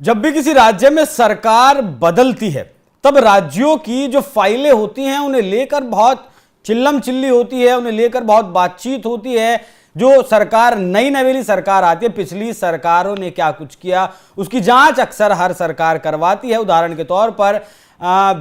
जब भी किसी राज्य में सरकार बदलती है तब राज्यों की जो फाइलें होती हैं उन्हें लेकर बहुत चिल्लम चिल्ली होती है, उन्हें लेकर बहुत बातचीत होती है। जो सरकार नई नवेली सरकार आती है, पिछली सरकारों ने क्या कुछ किया उसकी जांच अक्सर हर सरकार करवाती है। उदाहरण के तौर पर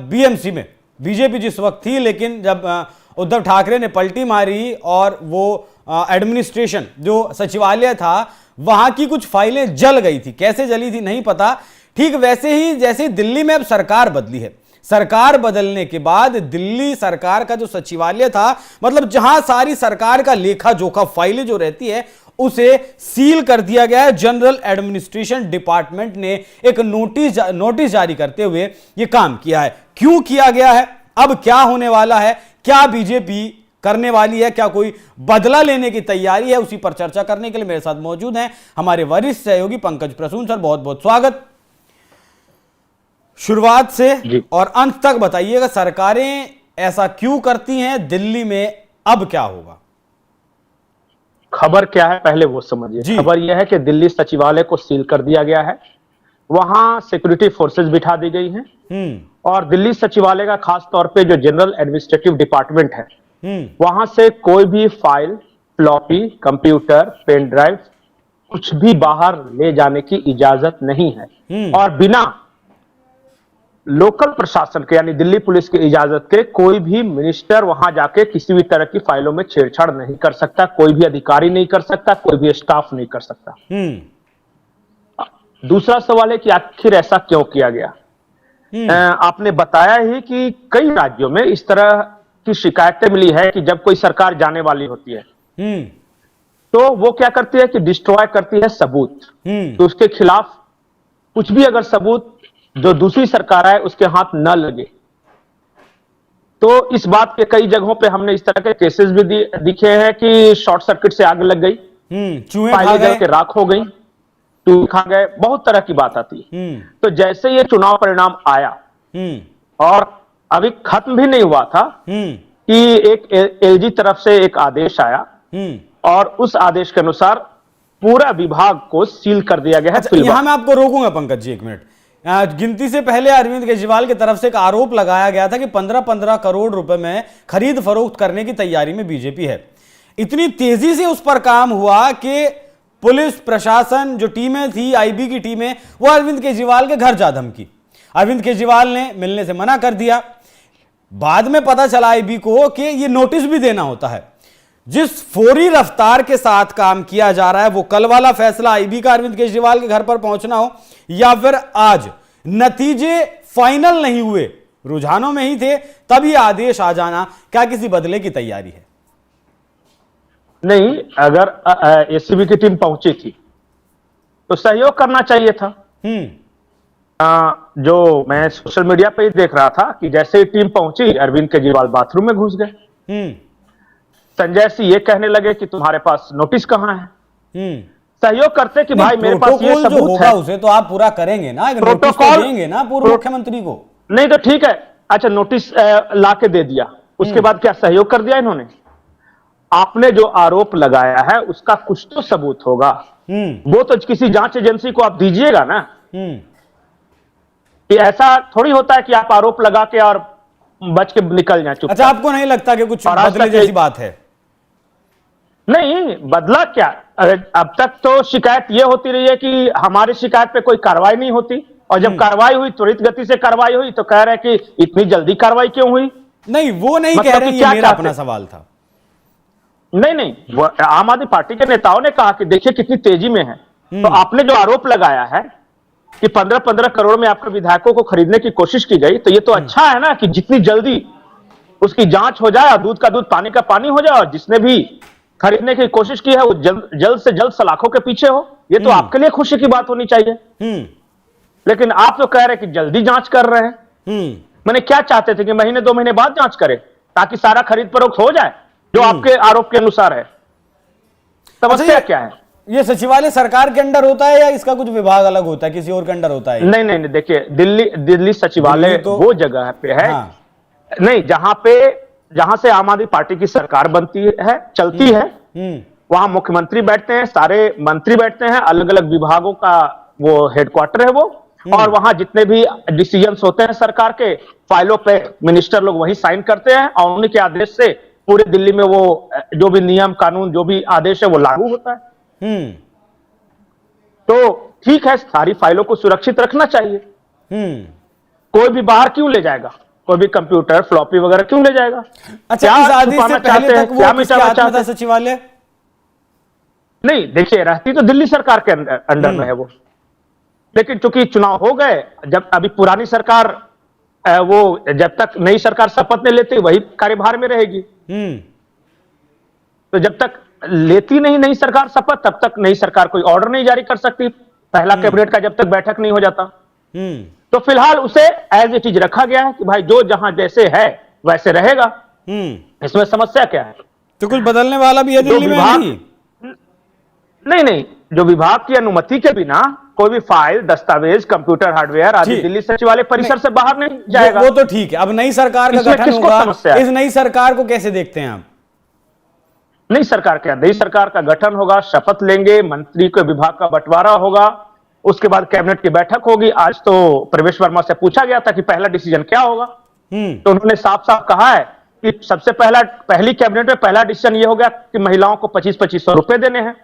बीएमसी में बीजेपी जिस वक्त थी, लेकिन जब उद्धव ठाकरे ने पलटी मारी और वो एडमिनिस्ट्रेशन जो सचिवालय था वहां की कुछ फाइलें जल गई थी। कैसे जली थी नहीं पता। ठीक वैसे ही जैसे दिल्ली में अब सरकार बदली है, सरकार बदलने के बाद दिल्ली सरकार का जो सचिवालय था, मतलब जहां सारी सरकार का लेखा जोखा फाइलें जो रहती है उसे सील कर दिया गया है। जनरल एडमिनिस्ट्रेशन डिपार्टमेंट ने एक नोटिस जारी करते हुए यह काम किया है। क्यों किया गया है, अब क्या होने वाला है, क्या बीजेपी करने वाली है, क्या कोई बदला लेने की तैयारी है, उसी पर चर्चा करने के लिए मेरे साथ मौजूद हैं हमारे वरिष्ठ सहयोगी पंकज प्रसून सर। बहुत बहुत स्वागत। शुरुआत से और अंत तक बताइएगा, सरकारें ऐसा क्यों करती हैं, दिल्ली में अब क्या होगा? खबर क्या है पहले वो समझिए। खबर यह है कि दिल्ली सचिवालय को सील कर दिया गया है, वहां सिक्योरिटी फोर्सेस बिठा दी गई हैं और दिल्ली सचिवालय का खास तौर पे जो जनरल एडमिनिस्ट्रेटिव डिपार्टमेंट है वहां से कोई भी file, floppy, computer, pen drive कुछ भी बाहर ले जाने की इजाजत नहीं है और बिना लोकल प्रशासन के यानी दिल्ली पुलिस की इजाजत के कोई भी मिनिस्टर वहां जाके किसी भी तरह की फाइलों में छेड़छाड़ नहीं कर सकता, कोई भी अधिकारी नहीं कर सकता, कोई भी स्टाफ नहीं कर सकता। दूसरा सवाल है कि आखिर ऐसा क्यों किया गया। आपने बताया ही कि कई राज्यों में इस तरह की शिकायतें मिली है कि जब कोई सरकार जाने वाली होती है तो वो क्या करती है कि डिस्ट्रॉय करती है सबूत। तो उसके खिलाफ कुछ भी अगर सबूत जो दूसरी सरकार है उसके हाथ न लगे, तो इस बात के कई जगहों पे हमने इस तरह के केसेस भी दिखे हैं कि शॉर्ट सर्किट से आग लग गई, फाइलें जल के राख हो गई, चूहे खा गए, बहुत तरह की बात आती है। तो जैसे ये चुनाव परिणाम आया और अभी खत्म भी नहीं हुआ था कि एक एलजी तरफ से एक आदेश आया और उस आदेश के अनुसार पूरा विभाग को सील कर दिया गया है। अच्छा, यहां मैं आपको रोकूंगा पंकज जी, एक मिनट। गिनती से पहले अरविंद केजरीवाल की तरफ से एक आरोप लगाया गया था कि 15-15 करोड़ रुपए में खरीद फरोख्त करने की तैयारी में बीजेपी है। इतनी तेजी से उस पर काम हुआ कि पुलिस प्रशासन जो टीमें थी, आईबी की टीमें, वो अरविंद केजरीवाल के घर जा धमकी। अरविंद केजरीवाल ने मिलने से मना कर दिया। बाद में पता चला आईबी को कि यह नोटिस भी देना होता है। जिस फौरी रफ्तार के साथ काम किया जा रहा है, वो कल वाला फैसला आईबी का अरविंद केजरीवाल के घर पर पहुंचना हो या फिर आज नतीजे फाइनल नहीं हुए, रुझानों में ही थे, तभी आदेश आ जाना, क्या किसी बदले की तैयारी है? नहीं, अगर एसीबी की टीम पहुंची थी तो सहयोग करना चाहिए था। जो मैं सोशल मीडिया पे ही देख रहा था कि जैसे ही टीम पहुंची अरविंद केजरीवाल बाथरूम में घुस गए। संजय सिंह ये कहने लगे कि तुम्हारे पास नोटिस कहां है। सहयोग करते कि भाई मेरे पास ये सबूत है, उसे तो आप पूरा करेंगे ना, प्रोटोकॉल देंगे ना पूर्व मुख्यमंत्री को। नहीं तो ठीक है, अच्छा नोटिस ला के दे दिया, उसके बाद क्या सहयोग कर दिया इन्होंने? आपने जो आरोप लगाया है उसका कुछ तो सबूत होगा, वो तो किसी जांच एजेंसी को आप दीजिएगा ना। कि ऐसा थोड़ी होता है कि आप आरोप लगा के और बच के निकल जाए चुप। अच्छा, आपको नहीं लगता कि कुछ बदले जैसी बात है? नहीं, बदला क्या? अब तक तो शिकायत यह होती रही है कि हमारी शिकायत पे कोई कार्रवाई नहीं होती, और जब कार्रवाई हुई, त्वरित गति से कार्रवाई हुई, तो कह रहे हैं कि इतनी जल्दी कार्रवाई क्यों हुई? नहीं, वो नहीं कह रहे, ये मेरा अपना सवाल था। नहीं, वो आम आदमी पार्टी के नेताओं ने कहा कि देखिए कितनी तेजी में है। तो आपने जो आरोप लगाया है कि 15-15 करोड़ में आपके विधायकों को खरीदने की कोशिश की गई, तो ये तो अच्छा है ना कि जितनी जल्दी उसकी जांच हो जाए, दूध का दूध पानी का पानी हो जाए, और जिसने भी खरीदने की कोशिश की है वो जल्द से जल्द सलाखों के पीछे हो। ये तो आपके लिए खुशी की बात होनी चाहिए। लेकिन आप तो कह रहे कि जल्दी जांच कर रहे हैं। मैंने क्या चाहते थे कि महीने 2 महीने बाद जांच करें ताकि सारा खरीद फरोख्त हो जाए जो आपके आरोप के अनुसार है। समस्या क्या है? ये सचिवालय सरकार के अंडर होता है या इसका कुछ विभाग अलग होता है, किसी और के अंडर होता है? नहीं, देखिए दिल्ली सचिवालय तो वो जगह पे है। नहीं, जहां से आम आदमी पार्टी की सरकार बनती है, चलती है, वहां मुख्यमंत्री बैठते हैं, सारे मंत्री बैठते हैं, अलग अलग विभागों का वो हेडक्वार्टर है वो, और वहां जितने भी डिसीजंस होते हैं सरकार के फाइलों पे मिनिस्टर लोग वही साइन करते हैं और उन्हीं के आदेश से पूरे दिल्ली में वो जो भी नियम कानून जो भी आदेश है वो लागू होता है। तो ठीक है, सारी फाइलों को सुरक्षित रखना चाहिए। कोई भी बाहर क्यों ले जाएगा, कोई भी कंप्यूटर फ्लॉपी वगैरह क्यों ले जाएगा? अच्छा, इस आदेश से पहले तक वो किसके हाथ में था सचिवालय? नहीं, देखिए, रहती तो दिल्ली सरकार के अंडर में है वो, लेकिन चूंकि चुनाव हो गए, जब अभी पुरानी सरकार वो जब तक नई सरकार शपथ नहीं लेती वही कार्यभार में रहेगी। तो जब तक लेती नहीं नई सरकार शपथ, तब तक नई सरकार कोई ऑर्डर नहीं जारी कर सकती, पहला कैबिनेट का जब तक बैठक नहीं हो जाता। तो फिलहाल उसे एज इट इज रखा गया है कि भाई जो जहां जैसे है वैसे रहेगा। इसमें समस्या क्या है? तो कुछ बदलने वाला भी है दिल्ली में? नहीं, जो विभाग की अनुमति के बिना कोई भी फाइल, दस्तावेज, कंप्यूटर, हार्डवेयर आदि दिल्ली सचिवालय परिसर से बाहर नहीं जाएगा। वो तो ठीक है। अब नई सरकार का गठन होगा, इस नई सरकार को कैसे देखते हैं आप? नई सरकार क्या, नई सरकार का गठन होगा, शपथ लेंगे, मंत्री के विभाग का बंटवारा होगा, उसके बाद कैबिनेट की बैठक होगी। आज तो प्रवेश वर्मा से पूछा गया था कि पहला डिसीजन क्या होगा, तो उन्होंने साफ साफ कहा है कि सबसे पहली कैबिनेट में पहला डिसीजन ये हो गया कि महिलाओं को 25-2500 रुपए देने हैं,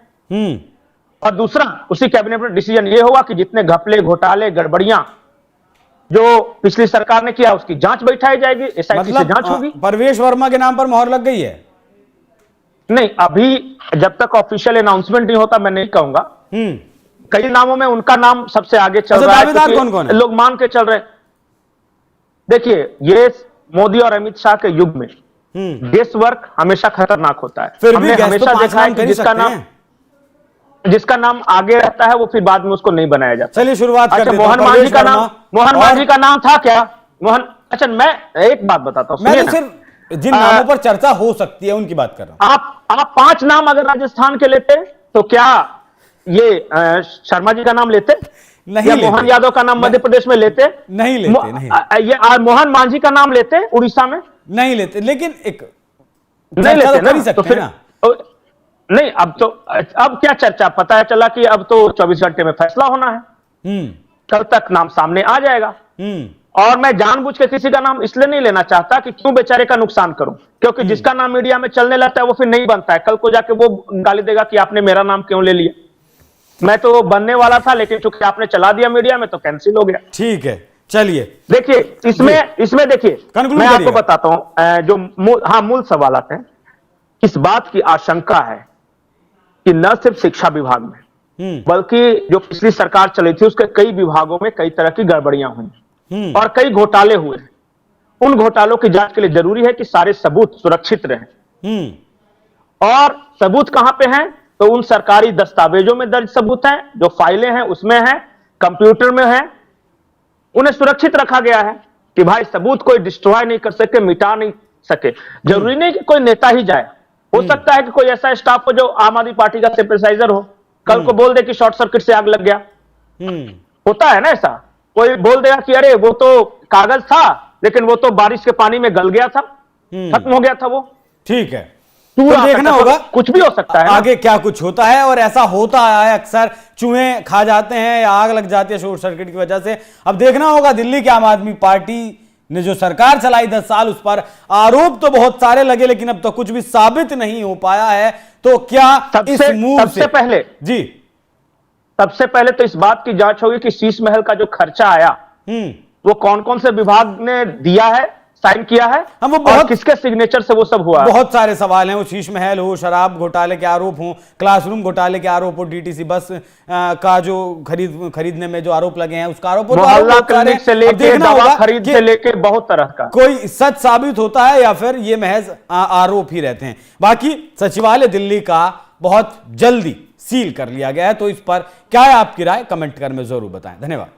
और दूसरा उसी कैबिनेट में डिसीजन ये होगा कि जितने घपले, घोटाले, गड़बड़ियां जो पिछली सरकार ने किया उसकी जांच बैठाई जाएगी, एसआईटी से जांच होगी। प्रवेश वर्मा के नाम पर मोहर लग गई है? नहीं, अभी जब तक ऑफिशियल अनाउंसमेंट नहीं होता मैं नहीं कहूंगा। कई नामों में उनका नाम सबसे आगे चल रहा है। कौन-कौन है? लोग मान के चल रहे हैं। देखिए, ये मोदी और अमित शाह के युग में गेस वर्क हमेशा खतरनाक होता है। फिर हमने हमेशा देखा है कि जिसका नाम आगे रहता है वो फिर बाद में उसको नहीं बनाया जाता। चलिए शुरुआत करते हैं। मोहन मांझी का नाम था क्या? अच्छा, मैं एक बात बताता हूं, मैं तो सिर्फ जिन नामों पर चर्चा हो सकती है उनकी बात कर रहा हूं। आप 5 नाम अगर राजस्थान के लेते तो क्या ये शर्मा जी का नाम लेते? नहीं या मोहन यादव का नाम मध्य प्रदेश में लेते? नहीं लेते। नहीं, ये मोहन मांझी का नाम लेते उड़ीसा में? नहीं लेते, लेकिन एक नहीं लेते तो ना, तो फिर नहीं। अब क्या चर्चा, पता है चला कि अब तो 24 घंटे में फैसला होना है, कल तक नाम सामने आ जाएगा। और मैं जानबूझ के किसी का नाम इसलिए नहीं लेना चाहता कि क्यों बेचारे का नुकसान करूं, क्योंकि जिसका नाम मीडिया में चलने लगता है वो फिर नहीं बनता है, कल को जाके वो गाली देगा कि आपने मेरा नाम क्यों ले लिया। मैं तो बनने वाला था, लेकिन चूंकि आपने चला दिया मीडिया में तो कैंसिल हो गया। ठीक है, चलिए देखिए, इसमें देखिए, मैं आपको बताता हूं जो मूल सवाल हैं। इस बात की आशंका है कि न सिर्फ शिक्षा विभाग में बल्कि जो पिछली सरकार चली थी उसके कई विभागों में कई तरह की गड़बड़ियां हुई और कई घोटाले हुए। उन घोटालों की जांच के लिए जरूरी है कि सारे सबूत सुरक्षित रहें। और सबूत कहां पे हैं? तो उन सरकारी दस्तावेजों में दर्ज सबूत हैं, जो फाइलें हैं उसमें हैं, कंप्यूटर में हैं, उन्हें सुरक्षित रखा गया है कि भाई सबूत कोई डिस्ट्रॉय नहीं कर सके, मिटा नहीं सके। जरूरी नहीं कि कोई नेता ही जाए, हो सकता है कि कोई ऐसा स्टाफ हो जो आम आदमी पार्टी का सिंपैथाइजर हो, कल को बोल दे कि शॉर्ट सर्किट से आग लग गया। होता है ना ऐसा, कोई बोल देगा कि अरे वो तो कागज था लेकिन वो तो बारिश के पानी में गल गया था, खत्म हो गया था वो। ठीक है, तो देखना होगा, कुछ भी हो सकता है आगे क्या कुछ होता है। और ऐसा होता है अक्सर, चूहे खा जाते हैं या आग लग जाती है शॉर्ट सर्किट की वजह से। अब देखना होगा दिल्ली की आम आदमी पार्टी ने जो सरकार चलाई 10 साल, उस पर आरोप तो बहुत सारे लगे लेकिन अब तो कुछ भी साबित नहीं हो पाया है। तो क्या इस मूव सबसे पहले तो इस बात की जांच होगी कि शीश महल का जो खर्चा आया वो कौन कौन से विभाग ने दिया है, साइन किया है, वो बहुत किसके सिग्नेचर से वो सब हुआ। बहुत सारे सवाल हैं, वो शीश महल हो, शराब घोटाले के आरोप हो, क्लासरूम घोटाले के आरोप हो, डीटीसी बस का जो खरीदने में जो आरोप लगे हैं उसका आरोप हो, मोहल्ला क्लिनिक से लेके दवा खरीद से लेके बहुत तरह का कोई सच साबित होता है या फिर ये महज आरोप ही रहते हैं। बाकी सचिवालय दिल्ली का बहुत जल्दी सील कर लिया गया है, तो इस पर क्या है आपकी राय, कमेंट कर में जरूर बताएं। धन्यवाद।